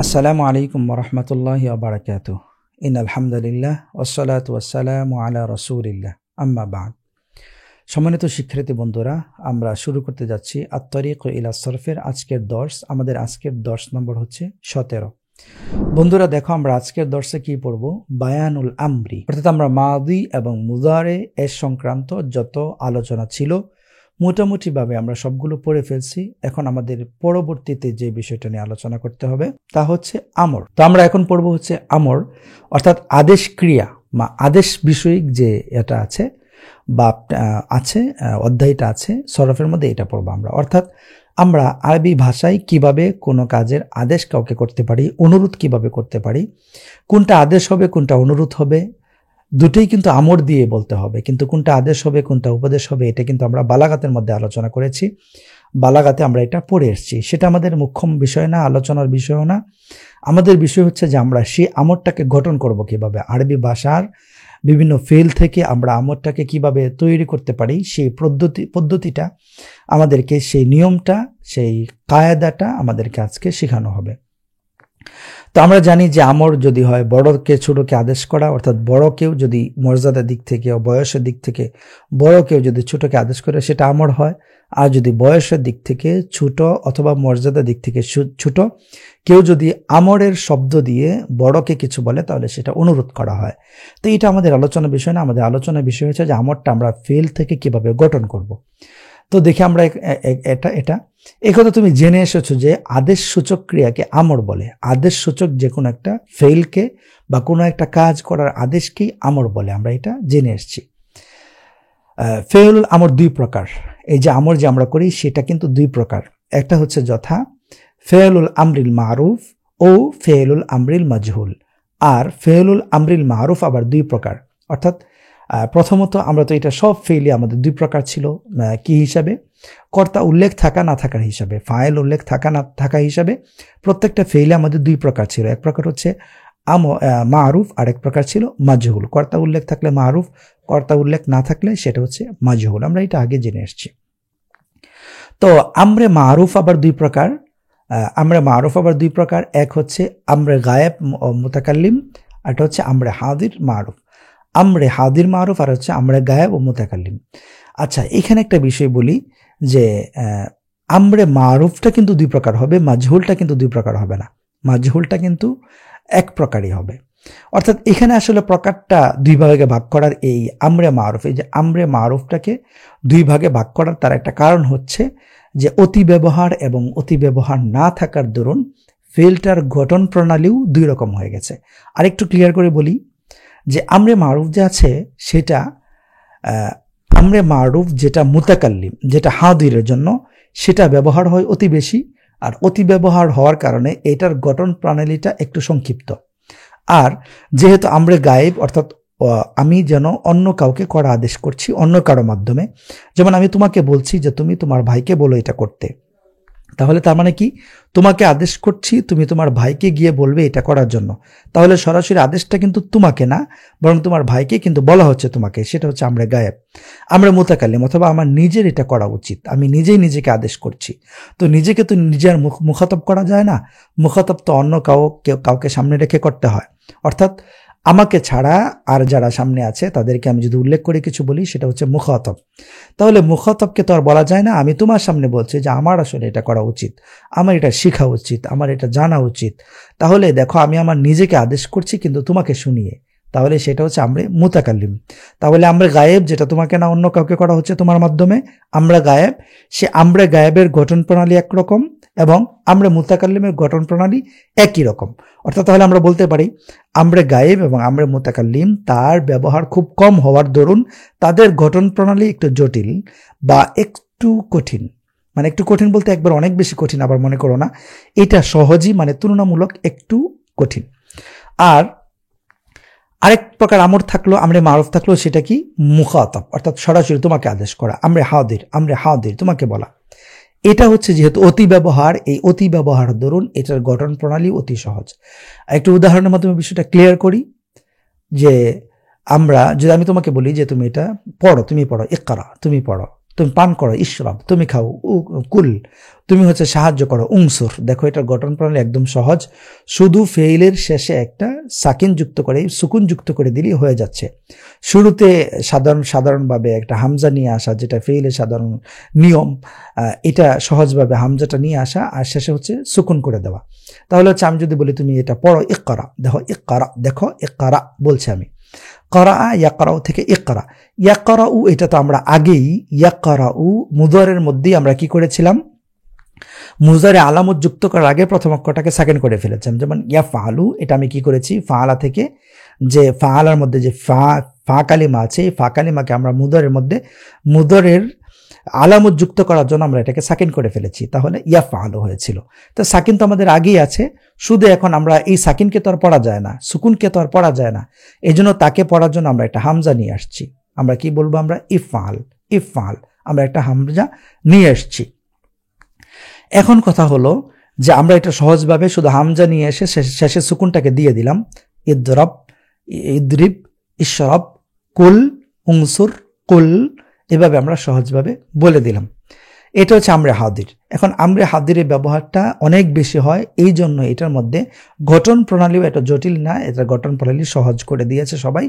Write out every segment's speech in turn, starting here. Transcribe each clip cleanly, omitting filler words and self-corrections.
আসসালামু আলাইকুম ওরহমতুল্লাহি ওয়াবারাকাতুহ। ইন্নাল হামদুলিল্লাহ ওয়াসসালাতু ওয়াসসালামু আলা রাসূলিল্লাহ, আম্মা বা'দ। সম্মানিত শিক্ষার্থী বন্ধুরা, আমরা শুরু করতে যাচ্ছি আত-তরিক ইলা সরফের আজকের দর্স। আমাদের আজকের দর্স নম্বর হচ্ছে 17। বন্ধুরা দেখো, আমরা আজকের দর্সে কি পড়ব? বায়ানুল আমরি, অর্থাৎ আমরা মাদি এবং মুদারে এর সংক্রান্ত যত আলোচনা ছিল মোটামুটিভাবে আমরা সবগুলো পড়ে ফেলছি। এখন আমাদের পরবর্তীতে যে বিষয়টা নিয়ে আলোচনা করতে হবে তা হচ্ছে আমর। তো আমরা এখন পড়ব হচ্ছে আমর, অর্থাৎ আদেশ ক্রিয়া বা আদেশ বিষয়ক যে এটা আছে বা আছে অধ্যায়টা আছে সরফের মধ্যে, এটা পড়বো আমরা। অর্থাৎ আমরা আরবি ভাষায় কিভাবে কোনো কাজের আদেশ কাউকে করতে পারি, অনুরোধ কিভাবে করতে পারি, কোনটা আদেশ হবে কোনটা অনুরোধ হবে, দুটোই কিন্তু আমর দিয়ে বলতে হবে। কিন্তু কোনটা আদেশ হবে কোনটা উপদেশ হবে এটা কিন্তু আমরা বালাগাতের মধ্যে আলোচনা করেছি। বালাগাতে আমরা এটা পড়ে এসেছি। সেটা আমাদের মুখ্য বিষয় না, আলোচনার বিষয়ও না। আমাদের বিষয় হচ্ছে যে আমরা সেই আমরটাকে গঠন করব কিভাবে, আরবি ভাষার বিভিন্ন ফেল থেকে আমরা আমরটাকে কিভাবে তৈরি করতে পারি, সেই পদ্ধতিটা আমাদেরকে, সেই নিয়মটা, সেই কায়দাটা আমাদেরকে আজকে শেখানো হবে। তো আমরা জানি যে আমর যদি হয় বড়কে ছোটকে আদেশ করা, অর্থাৎ বড় কেউ যদি মর্যাদার দিক থেকে ও বয়সের দিক থেকে বড় কেউ যদি ছোটকে আদেশ করে সেটা আমর হয়। আর যদি বয়সের দিক থেকে ছোট অথবা মর্যাদার দিক থেকে ছোট কেউ যদি আমরের শব্দ দিয়ে বড়কে কিছু বলে তাহলে সেটা অনুরোধ করা হয়। তো এটা আমাদের আলোচনার বিষয় না। আমাদের আলোচনার বিষয় হচ্ছে যে আমরটা আমরা ফেল থেকে কিভাবে গঠন করব। তো দেখি আমরা এটা এই কথা তুমি জেনে এসেছো যে আদেশ সূচক ক্রিয়াকে আমর বলে। আদেশ সূচক যে কোনো একটা ফেলকে বা কোনো একটা কাজ করার আদেশকেই আমর বলে, আমরা এটা জেনে এসেছি। ফেল আমর দুই প্রকার। এই যে আমর যে আমরা করি সেটা কিন্তু দুই প্রকার। একটা হচ্ছে যথা ফেলুল আমরিল মারুফ ও ফেলুল আমরিল মাজহুল। আর ফেলুল আমরিল মারুফ আবার দুই প্রকার। অর্থাৎ প্রথমত আমরা তো এটা সব ফেলই আমাদের দুই প্রকার ছিল। কি হিসাবে? কর্তা উল্লেখ থাকা না থাকার হিসাবে, ফাইল উল্লেখ থাকা না থাকা হিসাবে প্রত্যেকটা ফেইলে আমাদের দুই প্রকার ছিল। এক প্রকার হচ্ছে মারুফ আর এক প্রকার ছিল মাজহুল। কর্তা উল্লেখ থাকলে মারুফ, কর্তা উল্লেখ না থাকলে সেটা হচ্ছে মাজহুল। আমরা এটা আগে জেনে এসেছি। তো আমরে মারুফ আবার দুই প্রকার। এক হচ্ছে আমরে গায়েব মুতাকাল্লিম, আর এটা হচ্ছে আমরে হাদির মারুফ। আমরে হাদির মারুফ আর হচ্ছে আমরে গায়েব ও মুতাকাল্লিম। আচ্ছা, এখানে একটা বিষয় বলি যে আমরে মারুফটা কিন্তু দুই প্রকার হবে, মাজহুলটা কিন্তু দুই প্রকার হবে না। মাজহুলটা কিন্তু এক প্রকারই হবে। অর্থাৎ এখানে আসলে প্রকারটা দুই ভাগে ভাগ করার, এই আমরে মারুফ, এই যে আমরে মারুফটাকে দুই ভাগে ভাগ করার তার একটা কারণ হচ্ছে যে অতি ব্যবহার এবং অতি ব্যবহার না থাকার দরুন ফেলটার গঠন প্রণালীও দুই রকম হয়ে গেছে। আর একটু ক্লিয়ার করে বলি যে আমরে মারুফ যে আছে সেটা আমরে মারুফ যেটা মুতাকাল্লিম, যেটা হাদিরের জন্য, সেটা ব্যবহার হয় অতি বেশি। আর অতি ব্যবহার হওয়ার কারণে এটার গঠন প্রণালীটা একটু সংক্ষিপ্ত। আর যেহেতু আমরে গায়েব, অর্থাৎ আমি যেন অন্য কাউকে করা আদেশ করছি অন্য কারো মাধ্যমে, যেমন আমি তোমাকে বলছি যে তুমি তোমার ভাইকে বলো এটা করতে, তাহলে তার মানে কি? তোমাকে আদেশ করছি, তুমি তোমার ভাইকে গিয়ে বলবে এটা করার জন্য। তাহলে সরাসরি আদেশটা কিন্তু তোমাকে না, বরং তোমার ভাইকে কিন্তু বলা হচ্ছে তোমাকে। সেটা হচ্ছে আমরে গায়েব। আমরা মুতাকাল্লিম, অথবা আমার নিজের এটা করা উচিত, আমি নিজেই নিজেকে আদেশ করছি। তো নিজেকে তো নিজের মুখাতব করা যায় না, মুখাতব তো অন্য কাউকে সামনে রেখে করতে হয়। অর্থাৎ আমাকে ছাড়া আর যারা সামনে আছে তাদেরকে আমি যদি উল্লেখ করে কিছু বলি সেটা হচ্ছে মুখাতব। তাহলে মুখাতবকে তো আর বলা যায় না আমি তোমার সামনে বলছি যে আমার আসলে এটা করা উচিত, আমার এটা শেখা উচিত, আমার এটা জানা উচিত। তাহলে দেখো আমি আমার নিজেকে আদেশ করছি কিন্তু তোমাকে শুনিয়ে, তাহলে সেটা হচ্ছে আমরে মুতাকাল্লিম। তাহলে আমরা গায়েব, যেটা তোমাকে না অন্য কাউকে করা হচ্ছে তোমার মাধ্যমে, আমরা গায়েব। সে আমরা গায়েবের গঠন প্রণালী একরকম এবং আমরা মুতাকাল্লিমের গঠন প্রণালী একই রকম। অর্থাৎ তাহলে আমরা বলতে পারি আমরা গায়েব এবং আমরা মুতাকাল্লিম তার ব্যবহার খুব কম হওয়ার দরুন তাদের গঠন প্রণালী একটু জটিল বা একটু কঠিন। মানে একটু কঠিন বলতে একবার অনেক বেশি কঠিন আবার মনে করো না, এটা সহজই, মানে তুলনামূলক একটু কঠিন। আর আরেক প্রকার আমর থাকলো, আমরে মারুফ থাকলো, সেটা কি? মুখাতব, অর্থাৎ সরাসরি তোমাকে আদেশ করা। আমরে হাদির তোমাকে বলা। এটা হচ্ছে যেহেতু অতি ব্যবহার, এই অতি ব্যবহার ধরুন এটার গঠন প্রণালী অতি সহজ। একটু উদাহরণের মাধ্যমে বিষয়টা ক্লিয়ার করি যে আমি তোমাকে বলি যে তুমি এটা পড়ো, তুমি পড়ো, ইকরা, তুমি পড়ো। তুমি পান করো, ইশরাব তুমি খাও, কুল তুমি হচ্ছে সাহায্য করো, উংসুর। দেখো এটার গঠন প্রণালী একদম সহজ, শুধু ফেইলের শেষে একটা সাকিন যুক্ত করে, সুকুন যুক্ত করে দিলেই হয়ে যাচ্ছে। শুরুতে সাধারণভাবে একটা হামজা নিয়ে আসা, যেটা ফেইলের সাধারণ নিয়ম, এটা সহজভাবে হামজাটা নিয়ে আসা, আর শেষে হচ্ছে সুকুন করে দেওয়া। তাহলে হচ্ছে আমি যদি বলি তুমি এটা পড়ো, ইকরা, দেখো ইকরা বলছি আমি, করা ইয়াকরাউ থেকে ইকরা, ইয়াকরাউ এটা তো আমরা আগেই ইয়াকরাউ মুদারের মধ্যেই আমরা কি করেছিলাম, মুজারে আলামত যুক্ত করার আগে প্রথম অক্ষরটাকে সেকেন্ড করে ফেলেছিলাম। যেমন ইয়াফআলু, এটা আমি কি করেছি, ফাআলা থেকে যে ফাআলার মধ্যে যে ফা কালিমা আছে, এই ফা কালিমাকে আমরা মুদারের মধ্যে মুদারের আলামত যুক্ত করার জন্য আমরা এটাকে সাকিন করে ফেলেছি, তাহলে ইয়াফআলু হয়েছিল। তো সাকিন তো আমাদের আগেই আছে, শুধু এখন আমরা এই সাকিনকে তো আর পড়া যায় না, সুকুনকে তো আর পড়া যায় না, এই জন্য তাকে পড়ার জন্য আমরা একটা হামজা নিয়ে আসছি। আমরা কি বলবো, আমরা ইফআল, আমরা একটা হামজা নিয়ে আসছি। এখন কথা হলো যে আমরা এটা সহজভাবে শুধু হামজা নিয়ে এসে শেষে সুকুনটাকে দিয়ে দিলাম, ইদরিব, ইশরাব, কুল, উংসুর, কুল, এভাবে আমরা সহজভাবে বলে দিলাম। এটা হচ্ছে আমরে হাদির। এখন আমরে হাদিরের ব্যবহারটা অনেক বেশি হয়, এই জন্য এটার মধ্যে গঠন প্রণালীও এটা জটিল না, এটা গঠন প্রণালী সহজ করে দিয়েছে সবাই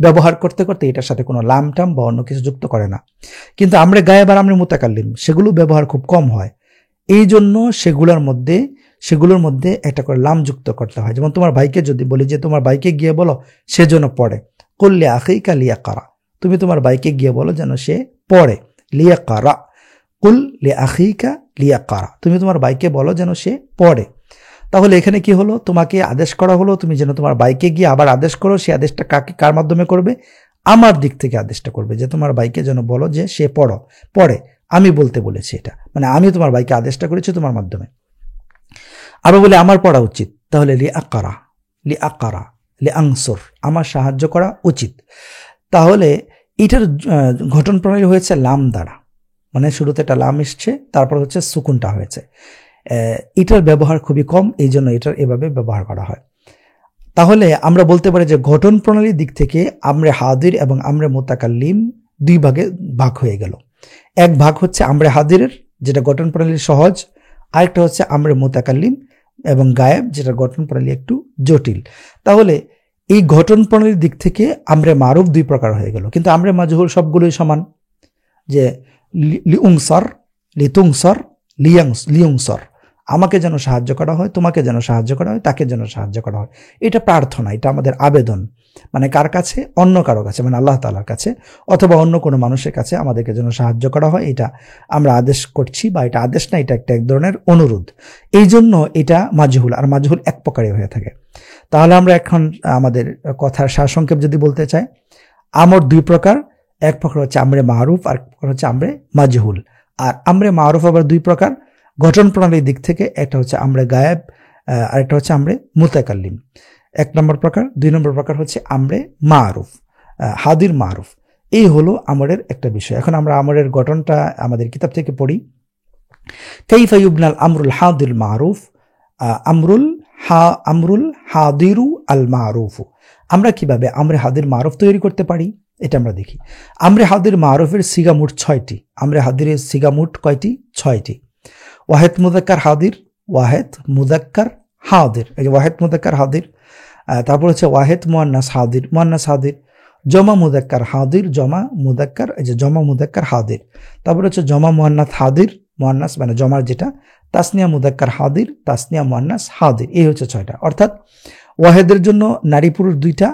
ব্যবহার করতে করতে, এটার সাথে কোনো লামটাম বা অন্য কিছু যুক্ত করে না। কিন্তু আমরে গায়েব আর আমরে মুতাকাল্লিম সেগুলো ব্যবহার খুব কম হয়, এই জন্য সেগুলোর মধ্যে একটা করে লাম যুক্ত করতে হয়। যেমন তোমার ভাইকে যদি বলি যে তোমার ভাইকে গিয়ে বলো সে যেন পড়ে, কুল্লি আখিকা লিয়াকরা, তুমি তোমার ভাইকে গিয়ে বলো যেন সে পড়ে, লিয়াকরা, কুল লি আখিকা লিয়াকরা, তুমি তোমার ভাইকে বলো যেন সে পড়ে। তাহলে এখানে কি হলো, তোমাকে আদেশ করা হলো তুমি যেন তোমার ভাইকে গিয়ে আবার আদেশ করো, সে আদেশটা কার মাধ্যমে করবে, আমার দিক থেকে আদেশটা করবে, যে তোমার ভাইকে যেন বলো যে সে পড়ে, আমি বলতে বলেছি, এটা মানে আমি তোমার ভাইকে আদেশটা করেছি তোমার মাধ্যমে। আরো বলে আমার পড়া উচিত, তাহলে লি আকারা লি আংসুর, আমার সাহায্য করা উচিত। তাহলে এটার গঠন প্রণালী হয়েছে লাম দ্বারা, মানে শুরুতে একটা লাম এসছে, তারপর হচ্ছে সুকুনটা হয়েছে। এটার ব্যবহার খুবই কম, এই জন্য এটার এভাবে ব্যবহার করা হয়। তাহলে আমরা বলতে পারি যে গঠন প্রণালীর দিক থেকে আমরে হাদির এবং আমরে মুতাকাল্লিম দুই ভাগে ভাগ হয়ে গেল। এক ভাগ হচ্ছে আমরে হাদিরের, যেটা গঠন প্রণালী সহজ, আরেকটা হচ্ছে আমরে মুতাকাল্লিম এবং গায়েব, যেটা গঠন প্রণালী একটু জটিল। তাহলে এই গঠন প্রণালীর দিক থেকে আমরে মারুফ দুই প্রকার হয়ে গেল, কিন্তু আমরে মাজহুল সবগুলোই সমান, যে লিউংসর, লিতুংসর, লিউংসর, আমাকে যেন সাহায্য করা হয়, তোমাকে যেন সাহায্য করা হয়, তাকে যেন সাহায্য করা হয়। এটা প্রার্থনা, এটা আমাদের আবেদন, মানে কার কাছে, অন্য কারো কাছে, মানে আল্লাহ তাআলার কাছে অথবা অন্য কোনো মানুষের কাছে আমাদেরকে যেন সাহায্য করা হয়, এটা আমরা আদেশ করছি, বা এটা আদেশ না, এটা এক ধরনের অনুরোধ। এই জন্য এটা মাজহুল, আর মাজহুল এক প্রকারই হয়ে থাকে। তাহলে আমরা এখন আমাদের কথার সারসংক্ষেপ যদি বলতে চাই, আমর দুই প্রকার, এক প্রকার হচ্ছে আমরে মারুফ, আর এক প্রকার হচ্ছে আমরে মাজহুল। আর আমরে মারুফ আবার দুই প্রকার গঠন প্রণালীর দিক থেকে, একটা হচ্ছে আমরে গায়েব, আর একটা হচ্ছে আমরে মুতাকাল্লিম। এক নম্বর প্রকার, দুই নম্বর প্রকার হচ্ছে আমরে মারুফ, হাদির মারুফ। এই হলো আমরের একটা বিষয়। এখন আমরা আমরের গঠনটা আমাদের কিতাব থেকে পড়ি। কাইফা ইউবনাল আমরুল হাদিল মারুফ, আমরুল হাদিরু আল মারুফু, আমরা কিভাবে আমরে হাদির মারুফ তৈরি করতে পারি এটা আমরা দেখি। আমরে হাদির মারুফের সিগা মোট 6টি। আমরে হাদিরের সিগা মোট কয়টি? 6টি। ওয়াহেদ মুযাক্কার হাদির, ওয়াহেদ মুযাক্কার হাদির, এই যে ওয়াহেদ মুযাক্কার হাদির, তারপর হচ্ছে ওয়াহেদ মুয়ান্নাস হাদির, মুয়ান্নাস হাদির, জমা মুযাক্কার হাদির, জমা মুযাক্কার, এই যে জমা মুযাক্কার হাদির, তারপর হচ্ছে জমা মুয়ান্নাস হাদির, মুয়ান্নাস মানে জমার যেটা, তাসনিয়া মুযাক্কার হাদির, তাসনিয়া মুয়ান্নাস হাদির, এই হচ্ছে 6টা। অর্থাৎ ওয়াহেদের জন্য নারী পুরুষ 2টা,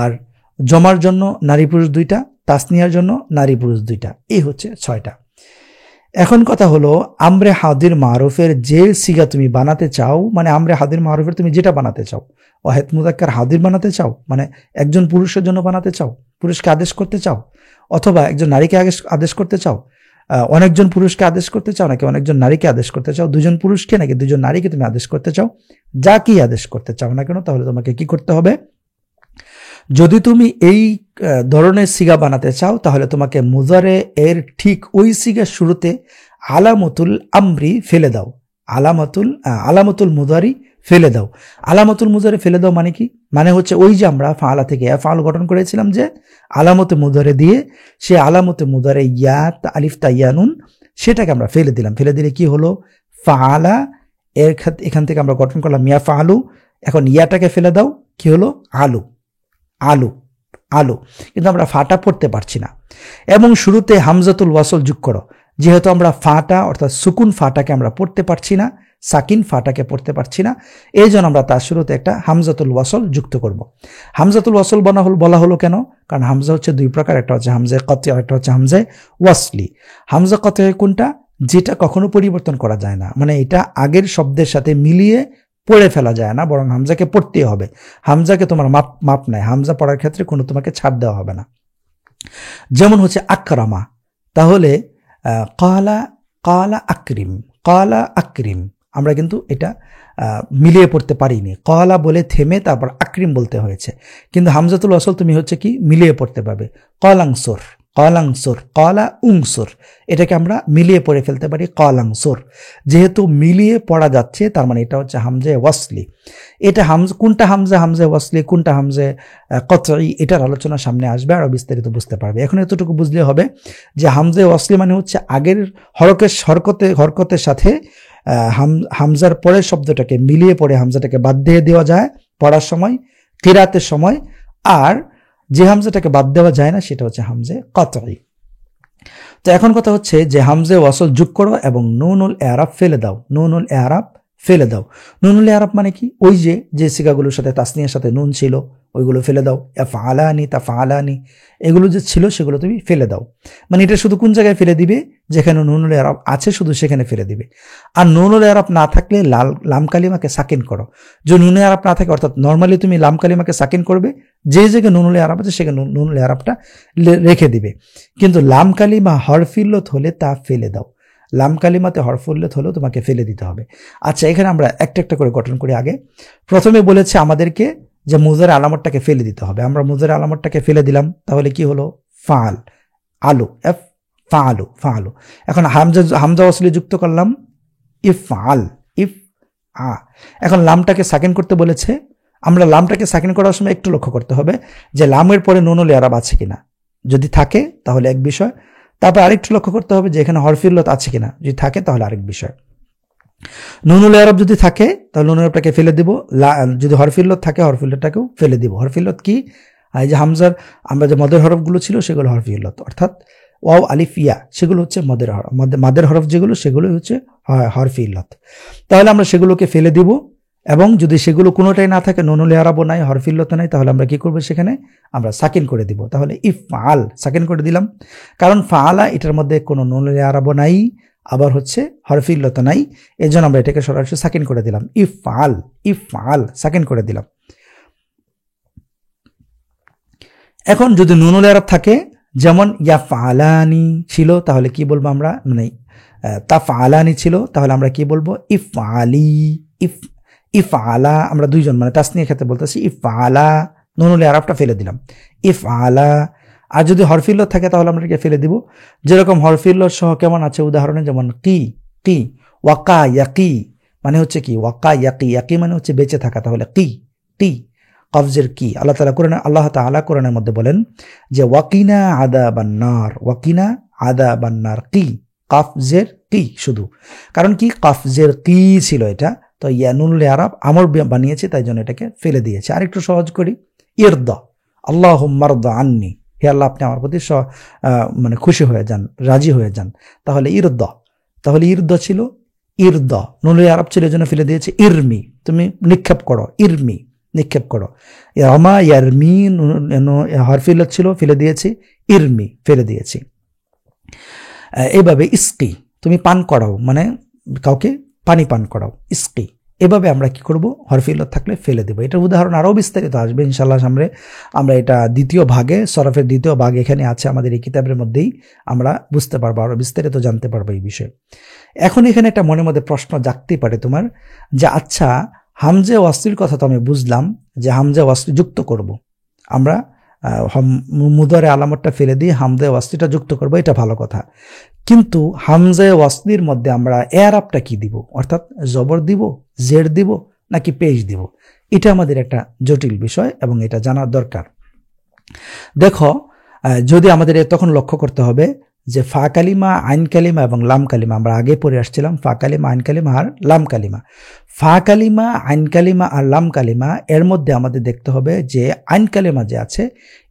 আর জমার জন্য নারী পুরুষ 2টা, তাসনিয়ার জন্য নারী পুরুষ 2টা, এই হচ্ছে 6টা। এখন কথা হলো আমরে হাদির মারুফের যে সিগা তুমি বানাতে চাও, মানে আমরে হাদির মারুফের তুমি যেটা বানাতে চাও, ওয়াহেদ মুযাক্কার হাদির বানাতে চাও, মানে একজন পুরুষের জন্য বানাতে চাও, পুরুষকে আদেশ করতে চাও, অথবা একজন নারীকে আদেশ করতে চাও, অনেকজন পুরুষকে আদেশ করতে চাও, নাকি অনেকজন নারীকে আদেশ করতে চাও, দুজন পুরুষকে নাকি দুজন নারীকে তুমি আদেশ করতে চাও, যা কি আদেশ করতে চাও না কেন, তাহলে তোমাকে কি করতে হবে? যদি তুমি এই ধরনের সিগা বানাতে চাও, তাহলে তোমাকে মুজারে এর ঠিক ওই সিগার শুরুতে আলামতুল আমরি ফেলে দাও। আলামতুল মুদারি ফেলে দাও। আলামতুল মুদারি ফেলে দাও মানে কি? মানে হচ্ছে ওই যে আমরা ফাআলা থেকে ইয়াফআলু গঠন করেছিলাম যে আলামতে মুদারে দিয়ে, সে আলামতে মুদারে ইয়া আলিফ তা ইয়া নুন সেটাকে আমরা ফেলে দিলাম। ফেলে দিলে কি হলো? ফাআলা, এখান থেকে আমরা গঠন করলাম ইয়াফআলু, এখন ইয়াটাকে ফেলে দাও, কি হলো? আলু আলু আলু। কিন্তু আমরা ফাটা পড়তে পারছি না। এবং শুরুতে হামজাতুল ওয়াসল যোগ করো, যেহেতু আমরা ফাটা অর্থাৎ সুকুন ফাটাকে আমরা পড়তে পারছি না, সাকিন ফাটাকে পড়তে পারছি না, এই জন্য আমরা তার শুরুতে একটা হামজাতুল ওয়াসল যুক্ত করব। হামজাতুল ওয়াসল বলা হলো কেন? কারণ হামজা হচ্ছে দুই প্রকার, একটা হচ্ছে হামজা কতঈ, একটা হচ্ছে হামজা ওয়াসলি। হামজা কতঈ কোনটা? যেটা কখনো পরিবর্তন করা যায় না, মানে এটা আগের শব্দের সাথে মিলিয়ে পড়ে ফেলা যায় না, বরং হামজাকে পড়তে হবে। হামজাকে তোমার মাপ নাই, হামজা পড়ার ক্ষেত্রে কোনো তোমাকে ছাড় দেওয়া হবে না। যেমন হচ্ছে আকরামা, তাহলে কালা আকরিম, আমরা কিন্তু এটা মিলিয়ে পড়তে পারিনি। কালা বলে থেমে তারপর আকরিম বলতে হয়েছে, কিন্তু হামজাতুল ওয়াসল তুমি হচ্ছে কি মিলিয়ে পড়তে পারবে। কলাংসুর, কলা উংসুর, এটাকে আমরা মিলিয়ে পড়ে ফেলতে পারি কলাংসুর। যেহেতু মিলিয়ে পড়া যাচ্ছে তার মানে এটা হচ্ছে হামজা ওয়াসলি। এটা কোনটা হামজা ওয়াসলি, কোনটা হামজা কতঈ, এটার আলোচনা সামনে আসবে, আরো বিস্তারিত বুঝতে পারবে। এখন এতটুকু বুঝলে হবে যে হামজা ওয়াসলি মানে হচ্ছে আগের হরকতের সাথে হামজার পরের শব্দটাকে মিলিয়ে পড়ে হামজাটাকে বাদ দিয়ে দেওয়া যায় পড়ার সময়, কিরাতের সময়। আর যে হামজাটাকে বাদ দেওয়া যায় না সেটা হচ্ছে হামজা কতঈ। তো এখন কথা হচ্ছে যে হামজা ওয়াসল যোগ করো এবং নুনুল ইআরাব ফেলে দাও। নুনুল ইআরাব ফেলে দাও। নুনুল ইআরাব মানে কি? ওই যে সিগাগুলোর সাথে তাসনিয়ার সাথে নুন ছিল ওইগুলো ফেলে দাও। ইয়াফআলানি, তাফআলানি, এগুলো যে ছিল সেগুলো তুমি ফেলে দাও। মানে এটা শুধু কোন জায়গায় ফেলে দিবে? যেখানে নুনুল ইআরাব আছে শুধু সেখানে ফেলে দিবে। আর নুনুল ইআরাব না থাকলে লাম কালিমাকে সাকিন করো। যে নুনুল ইআরাব না থাকে, অর্থাৎ নর্মালি তুমি লাম কালিমাকে সাকিন করবে, যে জায়গায় নুনুল ইআরাব আছে সেখানে নুনুল ইআরাবটা রেখে দিবে। কিন্তু লাম কালিমা হরফিল্লত হলে তা ফেলে দাও। লাম কালিমাতে হরফুল্লত হলেও তোমাকে ফেলে দিতে হবে। আচ্ছা, এখানে আমরা একটা একটা করে গঠন করি। আগে প্রথমে বলেছে আমাদেরকে যে মুজার আলামতটাকে ফেলে দিতে হবে। আমরা মুজার আলামতটাকে ফেলে দিলাম, তাহলে কি হলো? ফাল আলু, ফালু। এখন হামজা ওয়াসলি যুক্ত করলাম ইফআল, এখন লামটাকে সাকিন করতে বলেছে। আমরা লামটাকে সাকিন করার সময় একটু লক্ষ্য করতে হবে যে লামের পরে নুনুল ইআরাব আছে কিনা। যদি থাকে তাহলে এক বিষয়, তারপর আরেকটু লক্ষ্য করতে হবে যে এখানে হরফিল্লত আছে কিনা। যদি থাকে তাহলে আরেক বিষয়। নুনুল ইআরাব যদি থাকে তাহলে নুনুল ইআরাবটাকে ফেলে দিব, যদি হরফিল্লত থাকে হরফিল্লতটাকেও ফেলে দিব। হরফিল্লত কি? এই যে হামজার আমরা যে মদের হরফগুলো ছিল সেগুলো হরফিল্লত, অর্থাৎ ওয়াও আলিফ ইয়া, সেগুলো হচ্ছে মাদের হরফ, যেগুলো সেগুলো হচ্ছে হরফিল্লত। তাহলে আমরা সেগুলোকে ফেলে দিব, এবং যদি সেগুলো কোনোটাই না থাকে, নুনুল ইআরাবও নাই, হরফিল্লত নাই, তাহলে আমরা কি করব? সেখানে আমরা সাকিন করে দিব। তাহলে ইফআল সাকিন করে দিলাম, কারণ ফাআলা এটার মধ্যে কোনো নুনুল ইআরাবও নাই, আবার হচ্ছে হরফিল্লত নাই, এজন্য আমরা এটাকে সরাসরি সাকিন করে দিলাম। ইফআল সাকিন করে দিলাম। এখন যদি নুনুল ইআরাব থাকে, যেমন ইয়াফআলানি ছিল, তাহলে কি বলবো আমরা? মানে তাফআলানি ছিল, তাহলে আমরা কি বলবো? ইফআলি, ইফআলা। আমরা দুইজন মানে তাসনিয়ার ক্ষেত্রে বলতেছি ইফআলা, নুনুল ইআরাবটা ফেলে দিলাম, ইফআলা। আর যদি হরফিল্লত থাকে তাহলে আমরা এটাকে ফেলে দিব। যেরকম হরফিল্লত সহ কেমন আছে উদাহরণে, যেমন কি, ওয়াকা ইয়াকি, মানে হচ্ছে কি? ওয়াকা ইয়াকি মানে হচ্ছে বেঁচে থাকা, তাহলে কি কফজের কি। আল্লাহ তাআলা কোরআনের মধ্যে বলেন যে ওয়াকিনা আযাবান নার, কি কফজের কি শুধু, কারণ কি? কফজের কি ছিল এটা, তো নুনুল ইআরাব আমর বানিয়েছে, তাই জন্য এটাকে ফেলে দিয়েছে। আরেকটু সহজ করি, ইরদা, আল্লাহুম্মা রদা আন্নি, হে আল্লাহ আপনি আমার প্রতি মানে খুশি হয়ে যান, রাজি হয়ে যান। তাহলে ইরদা, ছিল ইরদা, নুনুল ইআরাব ছিল এজন্য ফেলে দিয়েছে। ইরমি, তুমি নিক্ষেপ করো, ইরমি নিক্ষেপ করো। রমা ইয়ারমি হরফিল্লত ছিল, ফেলে দিয়েছি। ইরমি ফেলে দিয়েছি। এইভাবে ইস্কি, তুমি পান করাও, মানে কাউকে পানি পান করাও, ইস্কি। এভাবে আমরা কি করব? হরফিল্লত থাকলে ফেলে দেব। এটার উদাহরণ আরও বিস্তারিত আসবে ইনশাআল্লাহ সামনে। আমরা এটা দ্বিতীয় ভাগে, সরফের দ্বিতীয় ভাগ এখানে আছে আমাদের এই কিতাবের মধ্যেই, আমরা বুঝতে পারবো, আরও বিস্তারিত জানতে পারবো এই বিষয়ে। এখন এখানে একটা মনের মধ্যে প্রশ্ন জাগতেই পারে তোমার, যে আচ্ছা হামজা ওয়াসলির কথা তো আমি বুঝলাম যে হামজা ওয়াসলি যুক্ত করব আমরা, মুদারে আলামতটা ফেলে দিয়ে হামজা ওয়াসলিটা যুক্ত করব, এটা ভালো কথা। কিন্তু হামজা ওয়াসলির মধ্যে আমরা এআরাবটা কি দিব, অর্থাৎ জবর দিব, জের দিব নাকি পেশ দিব, এটা আমাদের একটা জটিল বিষয় এবং এটা জানার দরকার। দেখো, যদি আমাদের তখন লক্ষ্য করতে হবে যে ফা কালিমা, আইন কালিমা এবং লাম কালিমা, আমরা আগে পড়ে আসছিলাম ফা কালিমা, আইন কালিমা আর লাম কালিমা। ফা কালিমা, আইন কালিমা আর লাম কালিমা, এর মধ্যে আমাদের দেখতে হবে যে আইন কালিমা যে আছে,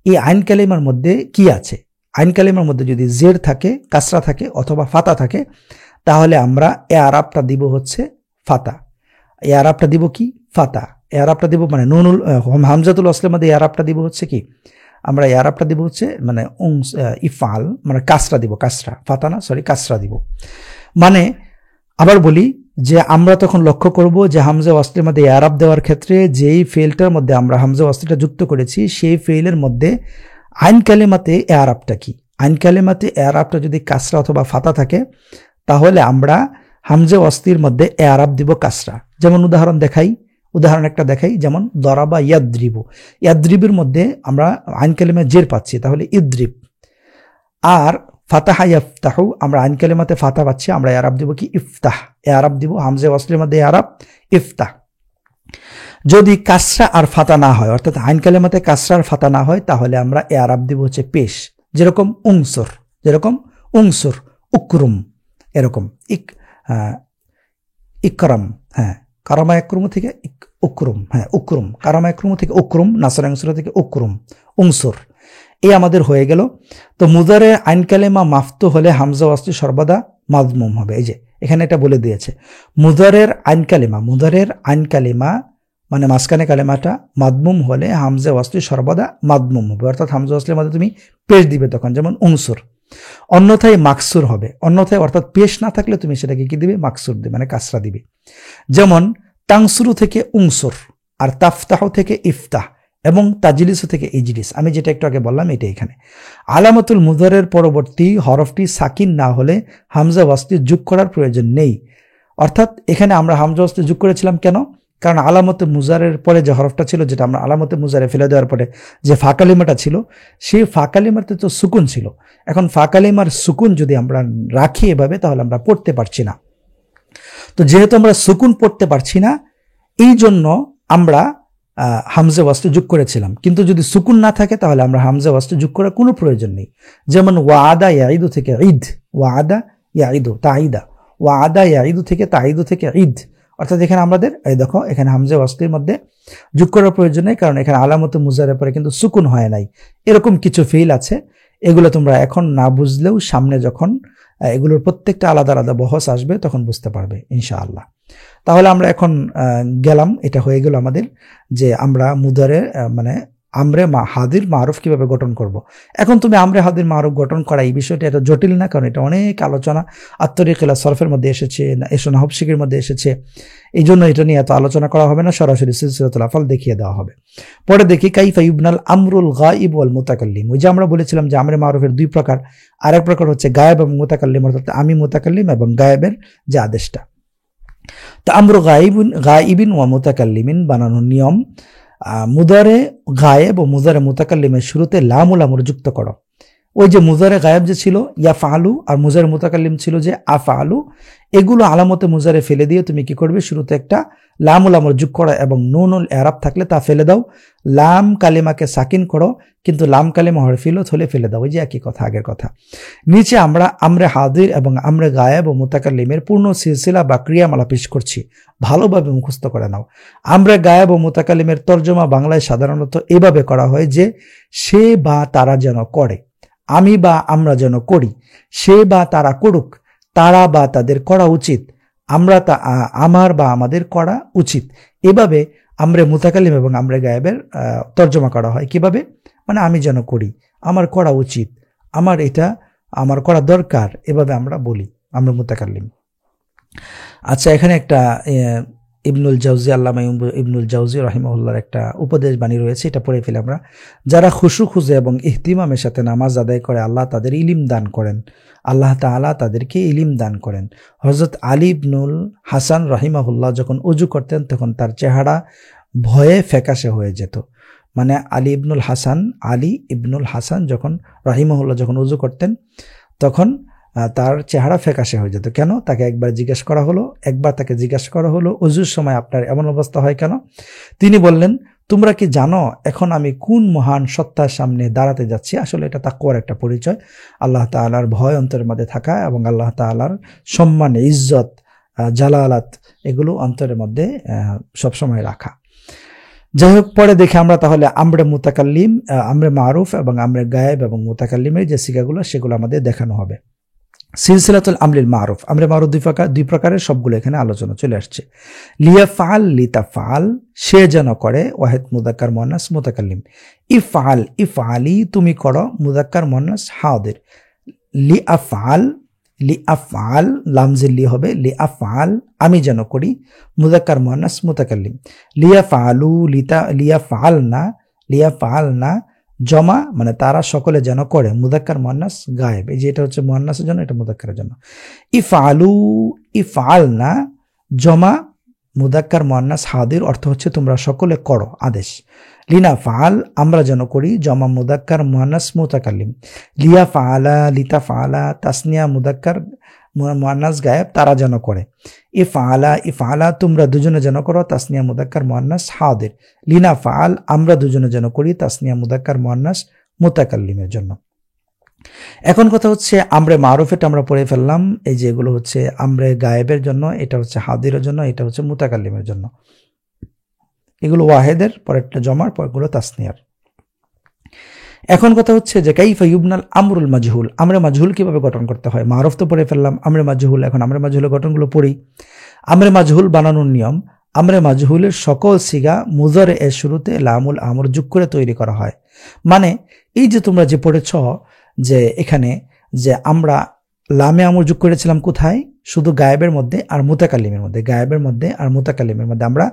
এই আইন কালিমার মধ্যে কি আছে। আইন কালিমার মধ্যে যদি জের থাকে, কাসরা থাকে অথবা ফাতা থাকে, তাহলে আমরা এ আরাবটা দিব হচ্ছে ফাতা। এ আরাবটা দিব কি? ফাতা। এ আরাবটা দিব মানে নুনুল হামজাতুল ওয়াসলের মধ্যে এ আরাবটা দিব হচ্ছে কি? আমরা এ আরাবটা দিব হচ্ছে মানে ইফআল, মানে কাসরা দিব, কাসরা, ফাতা না, সরি, কাসরা দিব। মানে আবার বলি যে আমরা তখন লক্ষ্য করব যে হামজা ওয়াসলের মধ্যে এ আরাব দেওয়ার ক্ষেত্রে যেই ফেলটার মধ্যে আমরা হামজা ওয়াসলটা যুক্ত করেছি, সেই ফেলের মধ্যে আইন কালিমাতে এ আরাবটা কি। আইন কালিমাতে এ আরাবটা যদি কাসরা অথবা ফাতা থাকে, তাহলে আমরা হামজা ওয়াসলির মধ্যে এ আরাব দিব কাসরা। যেমন উদাহরণ একটা দেখাই, যেমন দরাবা ইয়াদ্রিবু, ইয়াদ্রিবের মধ্যে আমরা আইন কালিমা জের পাচ্ছি, তাহলে ইদ্রিব। আর ফাতাহা ইয়াফতাহু, আমরা আইন কালিমাতে ফাতা পাচ্ছি, আমরা এ আরাব দিব কি? ইফতাহ। এ আরাব দিব হামজা ওয়াসলির মধ্যে এ আরাব ইফতাহ। যদি কাসরা আর ফাতা না হয়, অর্থাৎ আইন কালিমাতে কাসরা আর ফাতা না হয়, তাহলে আমরা এ আরাব দিব হচ্ছে পেশ। যেরকম উংসুর, উকরুম, এরকম ইকরাম, হ্যাঁ, কারামা একরুম থেকে উকরুম, হ্যাঁ উকরুম, কারামা একরুম থেকে উকরুম, নাসরাংসুরা থেকে উকরুম, উংসুর। এই আমাদের হয়ে গেল। তো মুদারে আইন কালিমা মাফতু হলে হামজা ওয়াসলি সর্বদা মাযমুম হবে। এই যে এখানে এটা বলে দিয়েছে, মুদারের আইন কালিমা মানে মাঝখানে কালিমাটা মাদমুম হলে হামজা ওয়াসলি সর্বদা মাদমুম হবে, অর্থাৎ হামজা ওয়াসলির মধ্যে তুমি পেশ দিবে তখন, যেমন উংসুর। অন্যথায় মাকসুর হবে, অর্থাৎ পেশ না থাকলে তুমি সেটাকে কি দিবে? মাকসুর দিবে, মানে কাসরা দিবে। যেমন তাংসুরু থেকে উংসুর, আর তাফতাহু থেকে ইফতাহ, এবং তাজলিসু থেকে ইজলিস। আমি যেটা একটু আগে বললাম এটা এখানে। আলামাতুল মুদারের পরবর্তী হরফটি সাকিন না হলে হামজা ওয়াসলি যোগ করার প্রয়োজন নেই। অর্থাৎ এখানে আমরা হামজা ওয়াসলি যোগ করেছিলাম কেন? কারণ আলামতে মুজারের পরে যে হরফটা ছিল, যেটা আমরা আলামতে মুজারে ফেলে দেওয়ার পরে যে ফা কালিমাটা ছিল, সেই ফা কালিমাতে তো সুকুন ছিল। এখন ফা কালিমার সুকুন যদি আমরা রাখি এভাবে, তাহলে আমরা পড়তে পারছি না। তো যেহেতু আমরা সুকুন পড়তে পারছি না, এই জন্য আমরা হামজা ওয়াসলি যোগ করেছিলাম। কিন্তু যদি সুকুন না থাকে, তাহলে আমরা হামজা ওয়াসলি যোগ করার কোনো প্রয়োজন নেই। যেমন ওয়াদা ইয়াইদু থেকে ঈদ, ওয়াদা ইয়াইদু তাইদা, ওয়াদা ইয়াইদু থেকে তাইদু থেকে ঈদ। অর্থাৎ এখানে আমাদের এই দেখো, এখানে হামজা ওয়াসলির মধ্যে যোগ করার প্রয়োজন নেই, কারণ এখানে আলামতে মুজারের পরে কিন্তু সুকুন হয় নাই। এরকম কিছু ফেল আছে, এগুলো তোমরা এখন না বুঝলেও সামনে যখন এগুলোর প্রত্যেকটা আলাদা আলাদা বহস আসবে তখন বুঝতে পারবে ইনশাআল্লাহ। তাহলে আমরা এখন গেলাম, এটা হয়ে গেল আমাদের যে আমরা মুদারে মানে আমরে হাদির মারুফ কিভাবে গঠন করব। এখন তুমি আমরে হাদির মারুফ গঠন করা, এই বিষয়টা এটা জটিল না, কারণ এটা অনেক আলোচনা আত-তারিক ইলা সরফের মধ্যে এসেছে, নাহব শিখের মধ্যে এসেছে। এই জন্য এটা নিয়ে এত আলোচনা করা হবে না, সরাসরি সিলসিলাতুল আফআল দেখিয়ে দেওয়া হবে। পরে দেখি কাইফা ইবনাল আমরুল গায়ব ওয়াল মুতাকাল্লিম। ওই যে আমরা বলেছিলাম যে আমরে মারুফের দুই প্রকার, আরেক প্রকার হচ্ছে গায়েব এবং মুতাকাল্লিম, অর্থাৎ আমি মুতাকাল্লিম এবং গায়েবের যে আদেশটা। তা আমরু গায়িবিন ওয়া মুতাকাল্লিমিন বানানোর নিয়ম, মুদারে গায়েব ও মুদারে মুতাকাল্লিমের শুরুতে লামুল আমর যুক্ত করো। ওই যে মুজারে গায়েব যে ছিল ইয়াফআলু, আর মুজারে মুতাকাল্লিম ছিল যে আফআলু, এগুলো আলামতে মুজারে ফেলে দিয়ে তুমি কি করবে? শুরুতে একটা লামুল আমর যোগ করো, এবং নুনুল ইরাব থাকলে তা ফেলে দাও। লাম কালিমাকে সাকিন করো, কিন্তু লাম কালিমা হরফিলত হলে ফেলে দাও। ওই যে একই কথা, আগের কথা। নিচে আমরা আমরে হাদির এবং আমরে গায়েব ও মুতাকাল্লিমের পূর্ণ সিলসিলা বা ক্রিয়ামালা পেশ করছি, ভালোভাবে মুখস্থ করে নাও। আমরে গায়েব ও মুতাকাল্লিমের তর্জমা বাংলায় সাধারণত এভাবে করা হয় যে সে বা তারা যেন করে, আমি বা আমরা যেন করি, সে বা তারা করুক, তারা বা তাদের করা উচিত, আমরা আমার বা আমাদের করা উচিত। এভাবে আমরে মুতাকাল্লিম এবং আমরে গায়েবের তর্জমা করা হয়। কিভাবে? মানে আমি যেন করি, আমার করা উচিত, আমার করা দরকার, এভাবে আমরা বলি আমরে মুতাকাল্লিম। আচ্ছা, এখানে একটা ইবনুল জাউজি, আল্লামা ইবনুল জাউজি রাহিমাহুল্লাহর একটা উপদেশ বাণী রয়েছে, এটা পড়ে ফেলে আমরা। যারা খুশু খুঁজে এবং ইহতিমামের সাথে নামাজ আদায় করে, আল্লাহ তাদের ইলিম দান করেন, আল্লাহ তাআলা তাদেরকে ইলিম দান করেন। হযরত আলী ইবনুল হাসান রাহিমাহুল্লাহ যখন উজু করতেন, তখন তার চেহারা ভয়ে ফ্যাকাশে হয়ে যেত। মানে আলী ইবনুল হাসান যখন রাহিমাহুল্লাহ যখন ওযু করতেন তখন তার চেহারা ফ্যাকাশে হয়ে যেত। কেন? তাকে একবার জিজ্ঞাসা করা হলো ওযুর সময় আপনার এমন অবস্থা হয় কেন? তিনি বললেন, তোমরা কি জানো এখন আমি কোন মহান সত্তার সামনে দাঁড়াতে যাচ্ছি? আসলে এটা তাকওয়ার একটা পরিচয়, আল্লাহ তাআলার ভয় অন্তরের মধ্যে থাকা এবং আল্লাহ তাআলার সম্মান, ইজ্জত, জালালাত এগুলো অন্তরের মধ্যে সবসময় রাখা। যাই হোক, পরে দেখে আমরা তাহলে আমরে মুতাকাল্লিম, আমরে মারুফ এবং আমরে গায়েব এবং মুতাকাল্লিমের যে সিগাগুলো সেগুলো আমাদের দেখানো হবে। সিলসিলাতুল আমরিল মারুফ, আমরে মারুফ দুই প্রকারের, সবগুলো এখানে আলোচনা চলে আসছে। লিয়াফআল, লিতাফআল, সে যেন করে, ওয়াহিদ মুযাক্কার মুআন্নাস মুতাকাল্লিম। ইফআল, ইফআলি, তুমি করো, মুযাক্কার মুআন্নাস হাদির। লিআফআল, লিআফআল, লামজের লি হবে, লিআফআল, আমি যেন করি, মুযাক্কার মুআন্নাস মুতাকাল্লিম। লিয়াফআলু, লিয়াফআলনা, লিয়াফআলনা, জমা মানে তারা সকলে যেন করে, মুযাক্কার মুআন্নাস গায়েব। এই যে এটা হচ্ছে মুআন্নাসের জন্য, এটা মুযাক্কারের জন্য। ইফআলু, ইফআলনা, জমা মুযাক্কার মুআন্নাস হাদির, অর্থ হচ্ছে তোমরা সকলে করো, আদেশ। লিনাফআল, আমরা যেন করি, জমা মুযাক্কার মুআন্নাস মুতাকাল্লিম। লিয়াফআলা, লিতাফআলা, তাসনিয়া মুযাক্কার মুআন্নাস গায়েব, তারা যেন করে। ইফআলা, ইফআলা, তোমরা দুজনে যেন করো, তাসনিয়া মুযাক্কার মুআন্নাস হাদির। লিনাফআল, আমরা দুজনে যেন করি, তাসনিয়া মুযাক্কার মুআন্নাস মুতাকাল্লিমের জন্য। এখন কথা হচ্ছে আমরে মারুফেটা আমরা পড়ে ফেললাম, এই যে এগুলো হচ্ছে আমরে গায়েবের জন্য, এটা হচ্ছে হাদিরের জন্য, এটা হচ্ছে মুতাকাল্লিমের জন্য। এগুলো ওয়াহেদের, পরেরটা জমার, পরেরগুলো তাসনিয়ার। এখন কথা হচ্ছে যে কাইফা ইউবনাল আমরুল মাজহুল, আমরে মাজহুল কিভাবে গঠন করতে হয়? মারুফ তো পড়ে ফেললাম, আমরে মাজহুল, এখন আমরে মাজহুলের গঠনগুলো পড়ি। আমরে মাজহুল বানানোর নিয়ম, আমরে মাজহুলের সকল সিগা মুজারে এর শুরুতে লামুল আমর যোগ করে তৈরি করা হয়। মানে এই যে তোমরা যে পড়েছ যে এখানে যে আমরা লামে আমর যোগ করেছিলাম কোথায়? শুধু গায়েবের মধ্যে আর মুতাকাল্লিমের মধ্যে, গায়েবের মধ্যে আর মুতাকাল্লিমের মধ্যে আমরা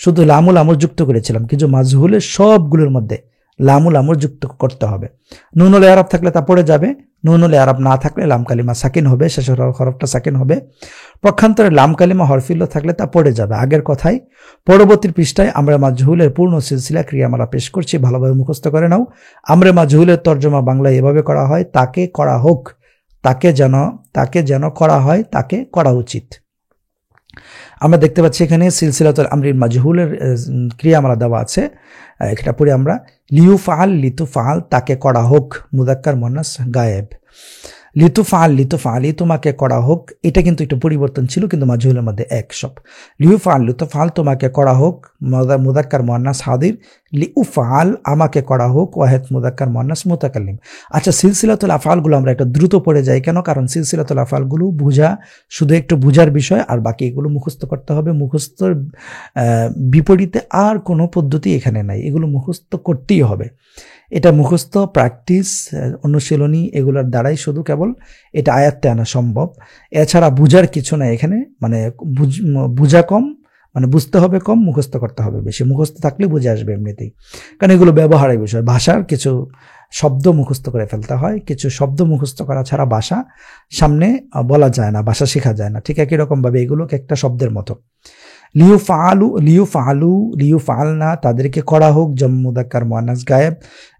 শুধু লামুল আমর যুক্ত করেছিলাম, কিন্তু মাজহুলের সবগুলোর মধ্যে লামুল আমর যুক্ত করতে হবে। নুনুল ইআরাব থাকলে তা পড়ে যাবে, নুনুল ইআরাব না থাকলে লাম কালিমা সাকিন হবে, শেষের হরফটা সাকিন হবে। পক্ষান্তরে লাম কালিমা হরফিল্ল থাকলে তা পড়ে যাবে। আগের কথাই, পরবর্তী পৃষ্ঠায় আমরা মাজহুলের পূর্ণ সিলসিলা ক্রিয়ামালা পেশ করছি, ভালোভাবে মুখস্থ করে নাও। আমরা মাজহুলের তর্জমা বাংলায় এভাবে করা হয়, তাকে করা হোক, তাকে যেন করা হয়, তাকে করা উচিত। আমরা দেখতে পাচ্ছি এখানে সিলসিলাতুল আমরিল মাজহুলের ক্রিয়ামালা দেওয়া আছে, এটা পড়ে আমরা। লিউফআল, লিতুফআল, তাকে করা হোক, মুযাক্কার মুআন্নাস গায়েব। লিতুফআল, লিতুফআলি, তোমাকে করা হোক, এটা কিন্তু একটু পরিবর্তন ছিল, কিন্তু মাজহুলের মধ্যে এক সব। লিউফআল, লিতুফআল, তোমাকে করা হোক, মুযাক্কার মুআন্নাস হাদির। লিউফআল, আমাকে করা হোক, ওয়াহিদ মুযাক্কার মুআন্নাস মুতাকাল্লিম। আচ্ছা, সিলসিলাতুল আফআলগুলো আমরা একটু দ্রুত পড়ে যাই কেন? কারণ সিলসিলাতুল আফআলগুলো শুধু একটু বুঝার বিষয়, আর বাকি এগুলো মুখস্থ করতে হবে। মুখস্থর বিপরীতে আর কোনো পদ্ধতি এখানে নাই, এগুলো মুখস্থ করতেই হবে। এটা মুখস্থ, প্র্যাকটিস, অনুশীলনী এগুলোর দ্বারাই শুধু কেবল এটা আয়াত্তে আনা সম্ভব। এছাড়া বুঝার কিছু নাই এখানে, মানে বুঝা কম, মানে বুঝতে হবে কম, মুখস্থ করতে হবে বেশি। মুখস্থ থাকলে বুঝে আসবে এমনিতেই, কারণ এগুলো ব্যবহারের বিষয়। ভাষার কিছু শব্দ মুখস্থ করে ফেলতে হয়, কিছু শব্দ মুখস্থ করা ছাড়া ভাষা সামনে বলা যায় না, ভাষা শেখা যায় না। ঠিক একই রকমভাবে এগুলোকে একটা শব্দের মতো। লিউফআলু, লিউফআলু, লিউফআলনা, তাদেরকে করা হোক, জমা মুযাক্কার মুআন্নাস গায়েব।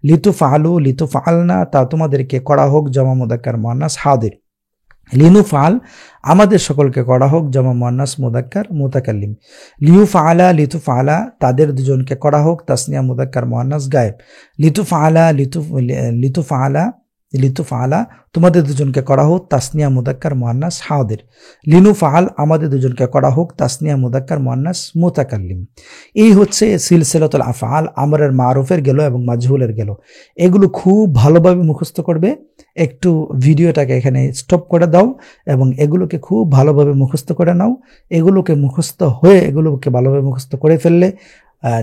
লিতুফআলু, লিতুফআলনা, তা তোমাদেরকে করা হোক, জমা মুযাক্কার মুআন্নাস হাদির। লিনুফআল, আমাদের সকলকে করা হোক, জমা মুআন্নাস মুযাক্কার মুতাকাল্লিম। লিউফআলা, লিতুফআলা, তাদের দুজনকে করা হোক, তাসনিয়া মুযাক্কার মুআন্নাস গায়েব। লিতুফআলা, লিতুফআলা, লিতুফআলা, তোমাদের দুজনকে করা হোক, তাসনিয়া মুযাক্কার মুআন্নাস হাদির। লিনুফআল, আমাদের দুজনকে করা হোক, তাসনিয়া মুযাক্কার মুআন্নাস মুতাকাল্লিম। এই হচ্ছে সিলসিলাতুল আফআল, আমরের মারুফের গেল এবং মাজহুলের গেল। এগুলো খুব ভালোভাবে মুখস্থ করবে। একটু ভিডিওটাকে এখানে স্টপ করে দাও এবং এগুলোকে খুব ভালোভাবে মুখস্থ করে নাও। এগুলোকে ভালোভাবে মুখস্থ করে ফেললে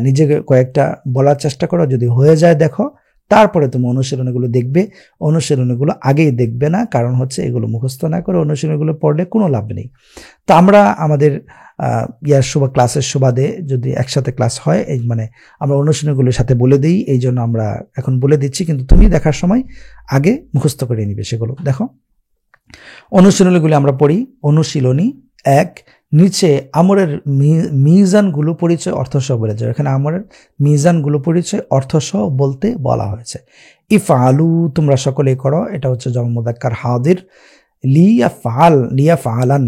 নিজেকে কয়েকটা বলার চেষ্টা করো, যদি হয়ে যায় দেখো, তারপরে তুমি অনুশীলনীগুলো দেখবে। অনুশীলনীগুলো আগেই দেখবে না, কারণ হচ্ছে এগুলো মুখস্থ না করে অনুশীলনীগুলো পড়লে কোনো লাভ নেই। তো আমরা আমাদের ক্লাসের সুবাদে যদি একসাথে ক্লাস হয়, মানে আমরা অনুশীলনীগুলোর সাথে বলে দিই, এই জন্য আমরা এখন বলে দিচ্ছি, কিন্তু তুমি দেখার সময় আগে মুখস্থ করে নিবে সেগুলো। দেখো অনুশীলনীগুলো আমরা পড়ি। অনুশীলনী এক, নিচে আমরের মিজানগুলো পরিচয় অর্থসহ বলে যাবে। এখানে আমরের মিজানগুলো পরিচয় অর্থসহ বলতে বলা হয়েছে। ইফআলু তোমরা সকলেই করো, এটা হচ্ছে জামা মুযাক্কার হাদির। লিয়াফআলান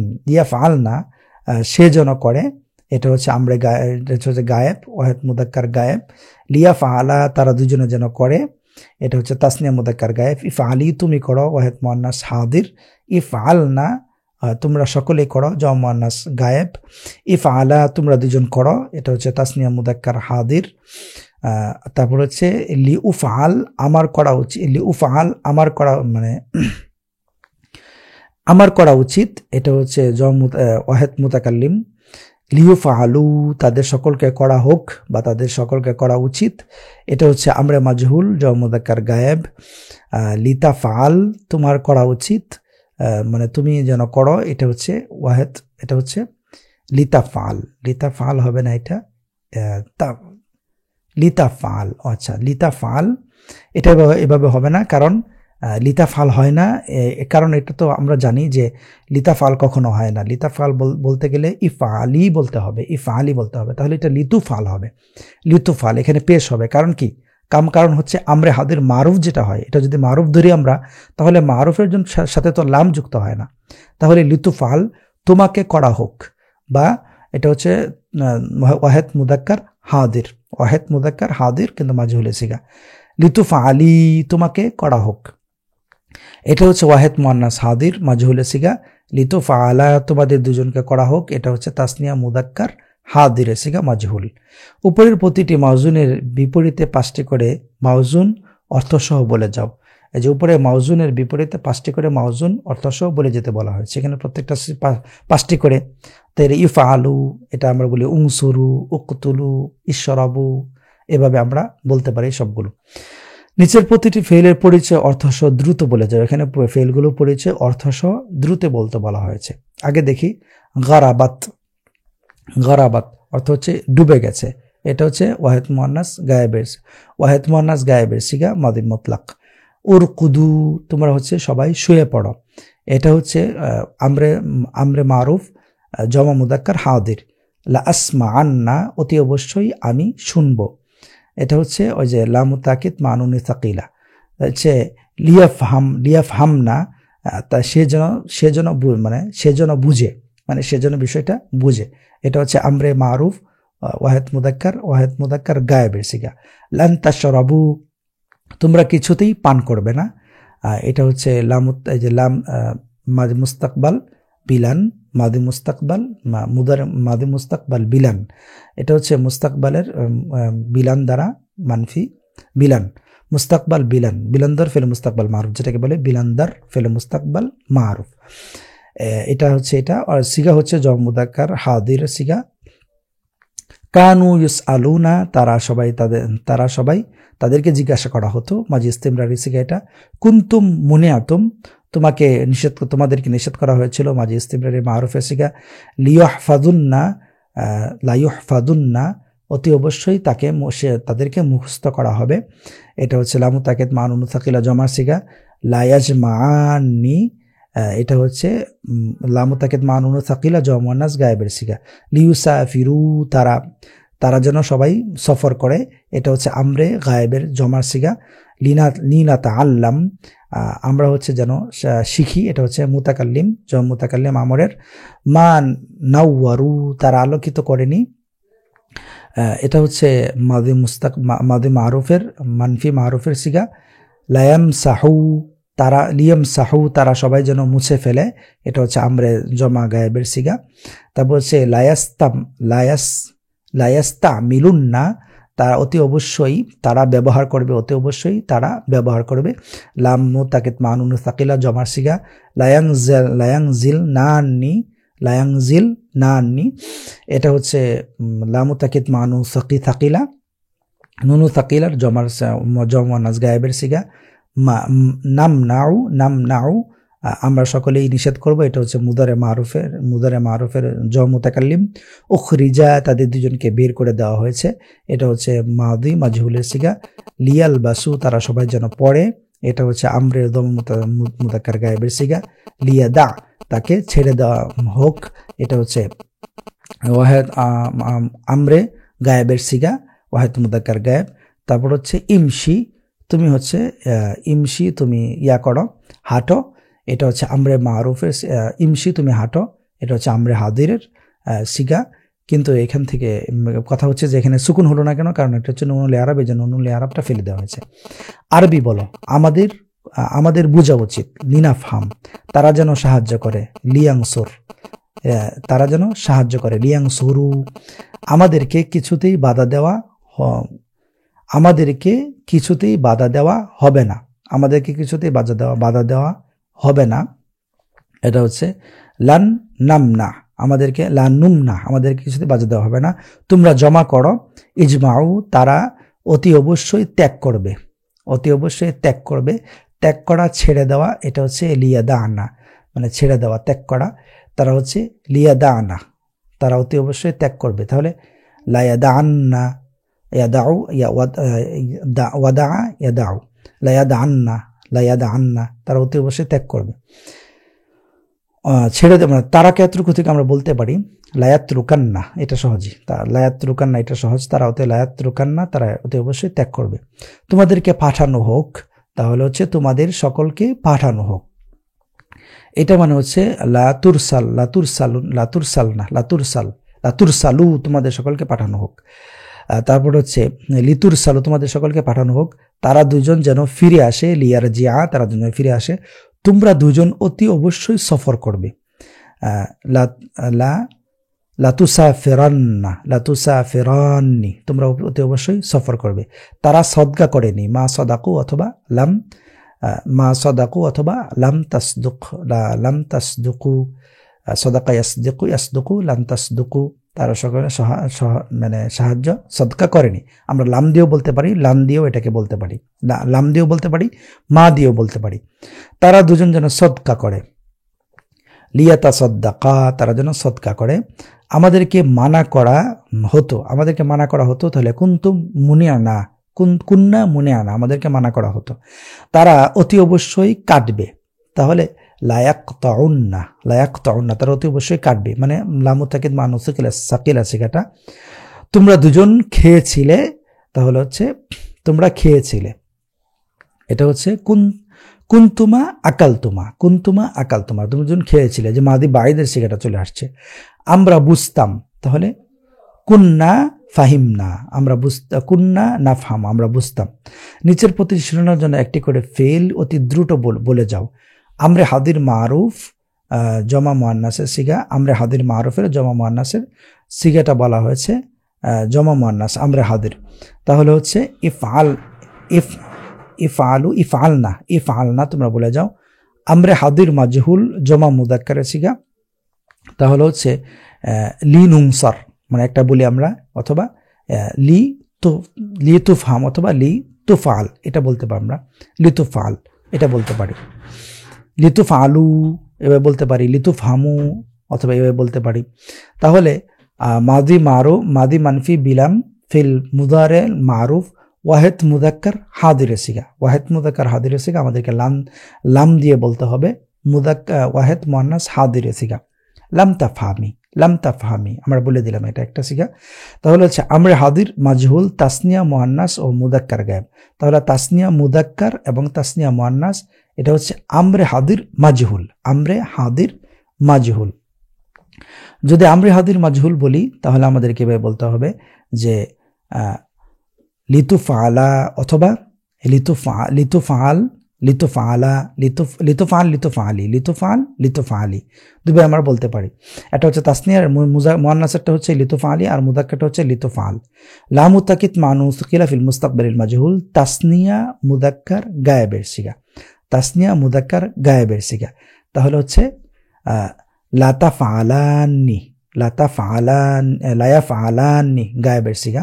সে যেন করে, এটা হচ্ছে আমরা এটা হচ্ছে গায়েব, ওয়াহেদ মুযাক্কার গায়েব। লিয়াফআলা তারা দুজনে যেন করে, এটা হচ্ছে তাসনিয়া মুযাক্কার গায়েব। ইফআলি তুমি করো, ওয়াহেদ মুআন্নাস হাদির। ইফআলনা তোমরা সকলেই করো, জামা মুআন্নাস গায়েব। ইফআলা তোমরা দুজন করো, এটা হচ্ছে তাসনিয়া মুযাক্কার হাদির। তারপর হচ্ছে লিউফআল আমার করা উচিত, লিউফআল আমার করা মানে আমার করা উচিত, এটা হচ্ছে ওয়াহেদ মুতাকাল্লিম। লিউফআলু তাদের সকলকে করা হোক বা তাদের সকলকে করা উচিত, এটা হচ্ছে আমরে মাজহুল জামা মুযাক্কার গায়েব। লিতাফআল তোমার করা উচিত, মানে তুমি যেন করো, এটা হচ্ছে ওয়াহেদ, এটা হচ্ছে লিতাফআল। লিতাফআল হবে না, এটা লিতাফআল। আচ্ছা লিতাফআল এটা এভাবে হবে না, কারণ লিতাফআল হয় না, কারণ এটা তো আমরা জানি যে লিতাফআল কখনো হয় না। লিতাফআল বলতে গেলে ইফআলি বলতে হবে, ইফআলি বলতে হবে, তাহলে এটা লিতুফআল হবে। লিতুফআল এখানে পেশ হবে, কারণ কি? কারণ হচ্ছে আমরে হাদির মারুফ যেটা হয়, এটা যদি মারুফ ধরি আমরা, তাহলে মারুফের সাথে তো লাম যুক্ত হয় না, তাহলে লিতুফআল তোমাকে করা হোক, বা এটা হচ্ছে ওয়াহেদ মুযাক্কার হাদির, ওয়াহেদ মুযাক্কার হাদির কিন্তু মাজহুলে সিগা। লিতুফআলি তোমাকে করা হোক, এটা হচ্ছে ওয়াহেদ মুআন্নাস হাদির মাজহুলে সিগা। লিতুফআলা তোমাদের দুজনকে করা হোক, এটা হচ্ছে তাসনিয়া মুযাক্কার হাদিরে সিগা মাজহুল। উপরের প্রতিটি মাউজুনের বিপরীতে 5টি করে মাউজুন অর্থসহ বলে যাও। এই যে উপরে মাউজুনের বিপরীতে 5টি করে মাউজুন অর্থসহ বলে যেতে বলা হয়েছে, এখানে প্রত্যেকটা 5টি করে। তাহলে ইফআলু এটা আমরা বলি উনসুরু, উকতুলু, ইশরাবু, এভাবে আমরা বলতে পারি সবগুলো। নিচের প্রতিটি ফেলের পরিচয় অর্থসহ দ্রুত বলে যাও। এখানে ফেলগুলো পরিচয় অর্থসহ দ্রুত বলতে বলা হয়েছে। আগে দেখি গারাবাত। গারাবাত অর্থ হচ্ছে ডুবে গেছে, এটা হচ্ছে ওয়াহেদ মুআন্নাস গায়েবের, ওয়াহেদ মুআন্নাস গায়েবের সিগা মাদি মুতলাক। উরকুদু তোমরা হচ্ছে সবাই শুয়ে পড়ো, এটা হচ্ছে আমরে মারুফ জামা মুযাক্কার হাদির। লা আসমাআন্না অতি অবশ্যই আমি শুনবো, এটা হচ্ছে ওই যে লামু তাকিদ মানুনি সাকিলা, হচ্ছে লিয়াফহামনা তা সে যেন বুঝে, মানে সে যেন বিষয়টা বুঝে, এটা হচ্ছে আমরে মারুফ ওয়াহেদ মুযাক্কার গায়েবের সিগা। লান তাশরাবু তোমরা কিছুতেই পান করবে না, এটা হচ্ছে এই যে লাম মাদি মুস্তাকবাল বিলান, মাদি মুস্তাকবাল মাদি মুস্তাকবাল বিলান, এটা হচ্ছে মুস্তাকবালের বিলান দ্বারা মানফি বিলান, মুস্তাকবাল বিলান, বিলানদার ফেলে মুস্তাকবাল মারুফ, যেটাকে বলে বিলানদার ফেলে মুস্তাকবাল মারুফ, এটা হচ্ছে এটা। আর সিগা হচ্ছে জামা মুযাক্কার হাদির সিগা। কানু ইউসআলুনা তারা সবাই তাদেরকে জিজ্ঞাসা করা হতো, মাজি ইস্তিমরারি সিগা এটা। কুনতুম মুনিআতুম তোমাদেরকে নিষেধ করা হয়েছিল, মাজি ইস্তিমরারি মারুফে সিগা। লাইয়ুহফাদুন্না অতি অবশ্যই তাদেরকে মুখস্থ করা হবে, এটা হচ্ছে লামু তাকিদ মানুন সাকিলা জমা সিগা। লায়াজমাআন্নি এটা হচ্ছে লামু তাকিদ মানুন সাকিলা জমা মুআন্নাস গায়েবের সিগা। লিউসাফিরু তারা যেন সবাই সফর করে, এটা হচ্ছে আমরে গায়েবের জমার সিগা। লিনা তাআল্লাম আমরা হচ্ছে যেন শিখি, এটা হচ্ছে মুতাকাল্লিম জমা মুতাকাল্লিম আমরের। মা নাওয়ারু তারা আলোকিত করেনি, এটা হচ্ছে মাদি মারুফের মানফি মারুফের সিগা। লিয়ামসাহু তারা সবাই যেন মুছে ফেলে, এটা হচ্ছে আমরে জমা গায়েবের সিগা। তারপর হচ্ছে লায়াস্তামিলুন্না তারা অতি অবশ্যই তারা ব্যবহার করবে, অতি অবশ্যই তারা ব্যবহার করবে। লাম মুতাকিদ মানুন সাকিলা জমার সিগা। লায়াংজিল নাআন্নি এটা হচ্ছে লামু তাকিদ মানু সাকিলা নুনু সাকিলার জমা মুআন্নাস গায়েবের সিগা। নামনাউ আমরা সকলেই নিষেধ করব, এটা হচ্ছে মুদারে মারুফের জমা মুতাকাল্লিম। উখরিজা তাদের দুজনকে বের করে দেওয়া হয়েছে, এটা হচ্ছে মাদি মাজহুলের সিগা। লিয়ালবাসু তারা সবাই যেন পড়ে, এটা হচ্ছে আমরে দম মুদাক্কার গায়েবের সিগা। লিয়াদা তাকে ছেড়ে দেওয়া হোক, এটা হচ্ছে ওয়াহেদ আমরে গায়েবের সিগা, ওয়াহেদ মুদাক্কার গায়েব। তারপর হচ্ছে ইমশি, তুমি হচ্ছে ইমশি তুমি ইয়া করো, হাঁটো, এটা হচ্ছে আমরে মারুফের। ইমশি তুমি হাঁটো, এটা হচ্ছে আমরে হাদিরের সিগা। কিন্তু এখান থেকে কথা হচ্ছে যে এখানে সুকুন হলো না কেন, কারণ এটা হচ্ছে নুনুল আরব, এই জন্য নুনুল আরবটা ফেলে দেওয়া হয়েছে। আরবি বলো, আমাদের বোঝা উচিত। লিনাফহাম তারা যেন সাহায্য করে, লিয়াংসুর তারা যেন সাহায্য করে, লিয়াংসুরু আমাদেরকে কিছুতেই বাধা দেওয়া হবে না, আমাদেরকে কিছুতেই বাধা দেওয়া হবে না। এটা হচ্ছে লান নামনা, আমাদেরকে লান নুমনা, আমাদেরকে কিছুতেই বাধা দেওয়া হবে না। তোমরা জমা করো, ইজমাউ তারা অতি অবশ্যই ত্যাগ করবে, অতি অবশ্যই ত্যাগ করবে। ত্যাগ করা, ছেড়ে দেওয়া, এটা হচ্ছে লিয়াদা আনা, মানে ছেড়ে দেওয়া, ত্যাগ করা। তারা হচ্ছে লিয়াদা আনা, তারা অতি অবশ্যই ত্যাগ করবে। তাহলে লায়াদা আন্না, ইয়াদাউ ওয়াদা ইয়াদাউ, লায়াদা আন্না, তারা অতি অবশ্যই ত্যাগ করবে, ছেড়ে দেবে। তারা কেতরুকু থেকে আমরা বলতে পারি লায়াত রুকান্না, এটা সহজই, লায়াত রুকান্না এটা সহজ। তারা অতি লায়াত রুকান্না, তারা অতি অবশ্যই ত্যাগ করবে। তোমাদেরকে পাঠানো হোক, তাহলে হচ্ছে তোমাদের সকলকে পাঠানো হোক, এটা মানে হচ্ছে লাতুরসালু তোমাদের সকলকে পাঠানো হোক। তারপর হচ্ছে লিতুরসালু তোমাদের সকলকে পাঠানো হোক, তারা দুজন যেন ফিরে আসে, লিয়ার জিয়া তারা দুজন ফিরে আসে। তোমরা দুজন অতি অবশ্যই সফর করবে, লাতুসাফিরান্নি তোমরা অতি অবশ্যই সফর করবে। তারা সদকা করেনি, মা সদাকু অথবা লাম তাসদুকু, সদাকা ইয়াসদুকু লাম তাসদুকু, তারা সকলে মানে সাহায্য সদকা করেনি। আমরা লাম দিয়েও বলতে পারি, লাম দিয়েও এটাকে বলতে পারি, লাম দিয়েও বলতে পারি, মা দিয়েও বলতে পারি। তারা দুজন যেন সদকা করে, লিয়াতা সদ্দাকা তারা যেন সদকা করে। আমাদেরকে মানা করা হতো, তাহলে কুন্তুম মুনিয়ানা, কুন্না মুনিয়ানা, আমাদেরকে মানা করা হতো। তারা অতি অবশ্যই কাটবে, তাহলে লায়াকতাউন্না, তারা অতি অবশ্যই কাটবে, মানে লামুতাকিদ মানু সাকিলা সিগাটা। তোমরা দুজন খেয়েছিলে, তাহলে হচ্ছে তোমরা খেয়েছিলে, এটা হচ্ছে কুন্তুমা আকালতুমা, তুমি দুজন খেয়েছিলে, যে মাদি বাইদের সিগাটা চলে আসছে। আমরা বুঝতাম, তাহলে কুন্না ফাহিমনা, আমরা বুঝতাম, কুন্না নাফহাম আমরা বুঝতাম। নিচের প্রতি শিরোনার জন্য একটি করে ফেল অতি দ্রুত বলে যাও। আমরে হাদির মারুফ জমা মুয়ান্নাসের সিগা, আমরে হাদির মারুফের জমা মুয়ান্নাসের সিগাটা বলা হয়েছে জমা মুয়ান্নাস আমরে হাদির, তাহলে হচ্ছে ইফআলনা তোমরা বলে যাও। আমরে হাদির মাজহুল জমা মুদাক্কারের সিগা, তাহলে হচ্ছে লিনুমসার, মানে একটা বলি আমরা, অথবা লিতুফহাম অথবা লিতুফআল, এটা বলতে পারি আমরা, লিতুফআল এটা বলতে পারি, লিতুফআলু এভাবে বলতে পারি, লিতুফহামু অথবা এভাবে বলতে পারি। তাহলে মাদি মানফি বিলাম ফিল মুদারে মারুফ ওয়াহেদ মুদাক্কার হাদিরে সিগা, আমাদেরকে লাম দিয়ে বলতে হবে, ওয়াহেদ মুয়ান্নাস হাদিরে সিগা। লাম তাফহামি আমরা বলে দিলাম, এটা একটা সিগা। তাহলে হচ্ছে আমরে হাদির মাজহুল তাসনিয়া মুয়ান্নাস ও মুদাক্কার গায়েব, তাহলে তাসনিয়া মুদাক্কার এবং তাসনিয়া মুয়ান্নাস, এটা হচ্ছে আমরে হাদির মাজহুল। যদি আমরে হাদির মাজহুল বলি, তাহলে আমাদেরকে এভাবে বলতে হবে যে লিতুফআলা অথবা লিতুফআলি, দুইবার আমরা বলতে পারি। এটা হচ্ছে তাসনিয়ার মুয়ান্নাসেরটা হচ্ছে লিতুফআলি আর মুদাক্কারটা হচ্ছে লিতুফআল। লা মুতাকিদ মানু সুকিলা ফিল মুস্তাকবিলিল মাজহুল তাসনিয়া মুদাক্কার গায়েবের সিগা, তাহলে হচ্ছে লায়াফআলানি গায়েবের সিগা।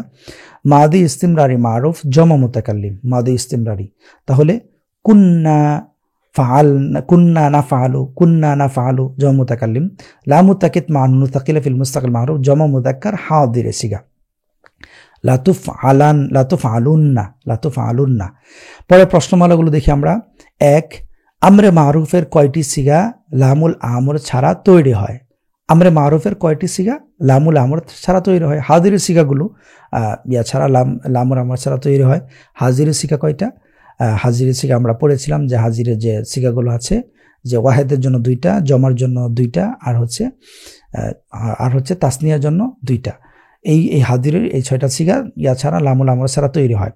মাদি ইস্তিমরারি মারুফ জমা মুতাকাল্লিম, মাদি ইস্তিমরারি, তাহলে কুন্না নাফআলু জমা মুতাকাল্লিম। লা মুতাকিদ মানু সুকিলা ফিল মুস্তাকিল মারুফ জমা মুদাক্কার হাদিরে সিগা। লাতুফ আলুন্না। পরে প্রশ্নমালাগুলো দেখি আমরা। 1, আমরে মারুফের কয়টি সিগা লামুল আমর ছাড়া তৈরি হয়? আমরে মারুফের কয়টি সিগা লামুল আমর ছাড়া তৈরি হয়? হাজিরের সিগাগুলো ছাড়া লামুল আমর ছাড়া তৈরি হয়। হাজিরের সিগা কয়টা? হাজিরের সিগা আমরা পড়েছিলাম যে হাজিরের যে সিগাগুলো আছে, যে ওয়াহেদের জন্য 2টা, জমার জন্য 2টা, আর হচ্ছে তাসনিয়ার জন্য 2টা। এই হাজিরের এই 6টা সিগা ছাড়া লামুল আমর ছাড়া তৈরি হয়।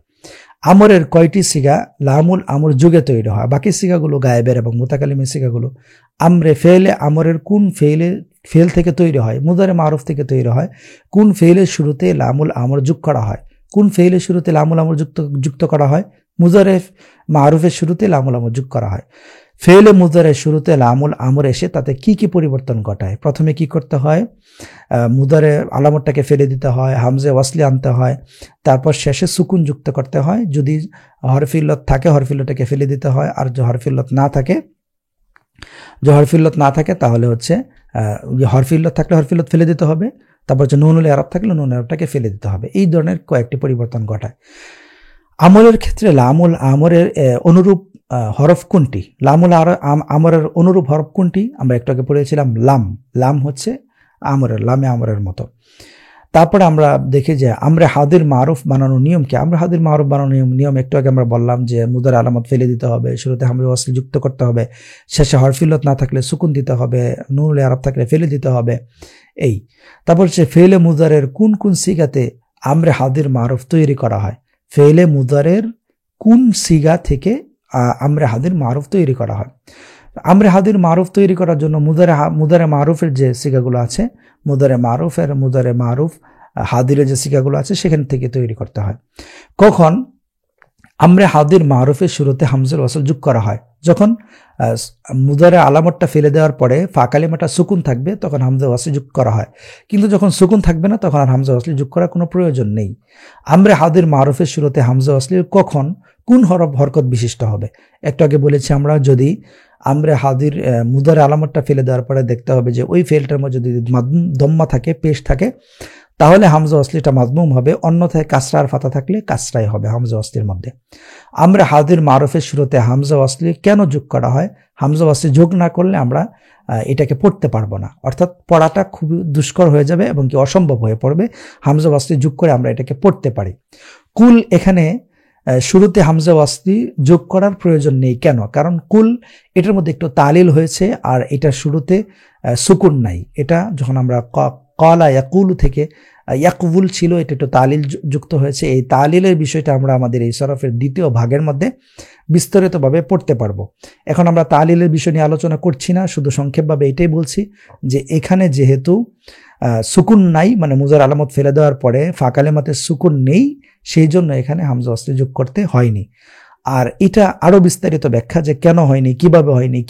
আমরের কয়টি সিগা লামুল আমর যুগে তৈরি হয়? বাকি সিগাগুলো গায়েবের এবং মুতাকাল্লিমের সিগাগুলো। আমরে ফেলে আমরের কোন ফেল থেকে তৈরি হয়? মুদারে মারুফ থেকে তৈরি হয়। কোন ফেলের শুরুতে লামুল আমর যোগ করা হয়? কোন ফেলের শুরুতে লামুল আমর যুক্ত করা হয়? মুজারে মারুফের শুরুতে লামুল আমর যোগ করা হয়। ফেলে মুদারের শুরুতে লামুল আমর এসে তাতে কি কি পরিবর্তন ঘটায়? প্রথমে কি করতে হয়? মুদারে আলামতটাকে ফেলে দিতে হয়, হামজে ওয়াসলি আনতে হয়, তারপর শেষে সুকুন যুক্ত করতে হয়। যদি হরফিল্লত থাকে হরফিল্লতটাকে ফেলে দিতে হয়, আর যদি হরফিল্লত না থাকে তাহলে হচ্ছে হরফিল্লত থাকলে হরফিল্লত ফেলে দিতে হবে। তারপর হচ্ছে নুনুল আরব থাকলে নুন আরবটাকে ফেলে দিতে হবে। এই ধরনের কয়েকটি পরিবর্তন ঘটায়। আমলের ক্ষেত্রে লামুল আমরের অনুরূপ হরফ কোনটি? লামুল আমরের অনুরূপ হরফ কোনটি? আমরা একটু আগে পড়েছিলাম লাম হচ্ছে লামে আমরের মতো। তারপরে আমরা দেখি যে আমরা হাদির মারুফ বানানোর নিয়ম কি? আমরা হাদির মারুফ বানানোর নিয়ম একটু আগে আমরা বললাম যে মুদার আলামত ফেলে দিতে হবে, শুরুতে হামজা ওয়াসলি যুক্ত করতে হবে, শেষে হরফিল্লত না থাকলে সুকুন দিতে হবে, নুনুল আরব থাকলে ফেলে দিতে হবে। তারপর হচ্ছে ফেলে মুদারের কোন কোন সিগাতে আমরে হাদির মারুফ তৈরি করা হয়? ফেলে মুদারের কোন সিগা থেকে আমরে হাদির মারুফ তৈরি করা হয়? আমরে হাদির মারুফ তৈরি করার জন্য মুদারে মারুফের যে সিগাগুলো আছে, মুদারে মারুফ হাদিরের যে সিগাগুলো আছে সেখান থেকে তৈরি করতে হয়। কখন আমরে হাদির মারুফের শুরুতে হামজার ওয়াসল যোগ করা হয়? যখন মুদারে আলামতটা ফেলে দেওয়ার পরে ফাকালিমাটা সুকুন থাকবে তখন হামজা ওয়াসলি যোগ করা হয়, কিন্তু যখন সুকুন থাকবে না তখন আর হামজা ওয়াসলি যোগ করার কোনো প্রয়োজন নেই। আমরে হাদির মারুফের শুরুতে হামজা ওয়াসলি কখন কোন হরকত বিশিষ্ট হবে? একটু আগে বলেছি আমরা, যদি আমরে হাদির মুদারে আলামতটা ফেলে দেওয়ার পরে দেখতে হবে যে ওই ফেলটার মধ্যে যদি দম্মা থাকে, পেশ থাকে, তাহলে হামজা ওয়াসলিটা মাযমুম হবে, অন্যথায় কাসরা আর ফাতা থাকলে কাসরাই হবে হামজা ওয়াসলির মধ্যে। আমরা হাদির মারুফের শুরুতে হামজা ওয়াসলি কেন যোগ করা হয়? হামজা ওয়াসলি যোগ না করলে আমরা এটাকে পড়তে পারবো না, অর্থাৎ পড়াটা খুব দুষ্কর হয়ে যাবে এবং কি অসম্ভব হয়ে পড়বে। হামজা ওয়াসলি যোগ করে আমরা এটাকে পড়তে পারি। কুল এখানে শুরুতে হামজা ওয়াসলি যোগ করার প্রয়োজন নেই। কেন? কারণ কুল এটার মধ্যে একটু তালিল হয়েছে আর এটার শুরুতে সুকুন নাই। এটা যখন আমরা কলা ইয়াকুলু থেকে ইয়াকবুল ছিল, এটা একটু তালিল যুক্ত হয়েছে। এই তালিলের বিষয়টা আমরা আমাদের এই সরফের দ্বিতীয় ভাগের মধ্যে বিস্তারিতভাবে পড়তে পারবো। এখন আমরা তালিলের বিষয় নিয়ে আলোচনা করছি না, শুধু সংক্ষেপভাবে এটাই বলছি যে এখানে যেহেতু সুকুন নাই, মানে মুজার আলামত ফেলে দেওয়ার পরে ফাকালেমাতে সুকুন নেই, সেই জন্য এখানে হামজা ওয়াসলি যোগ করতে হয়নি। আর এটা আরো বিস্তারিত ব্যাখ্যা যে কেন হয়নি,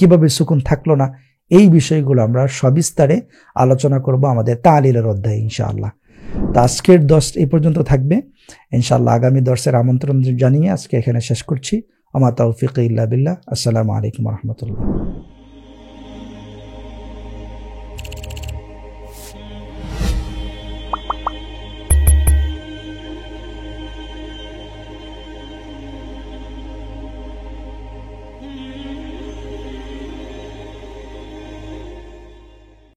কিভাবে সুকুন থাকলো না, এই বিষয়গুলো আমরা সবিস্তারে আলোচনা করব আমাদের তালিলের অধ্যায়ে ইনশাআল্লাহ। তো আজকের দর্স এই পর্যন্ত থাকবে ইনশাআল্লাহ। আগামী দর্সের আমন্ত্রণ জানিয়ে আজকে এখানে শেষ করছি। আমা তাওফিক ইল্লা বিল্লাহ। আসসালামু আলাইকুম ওয়া রাহমাতুল্লাহ।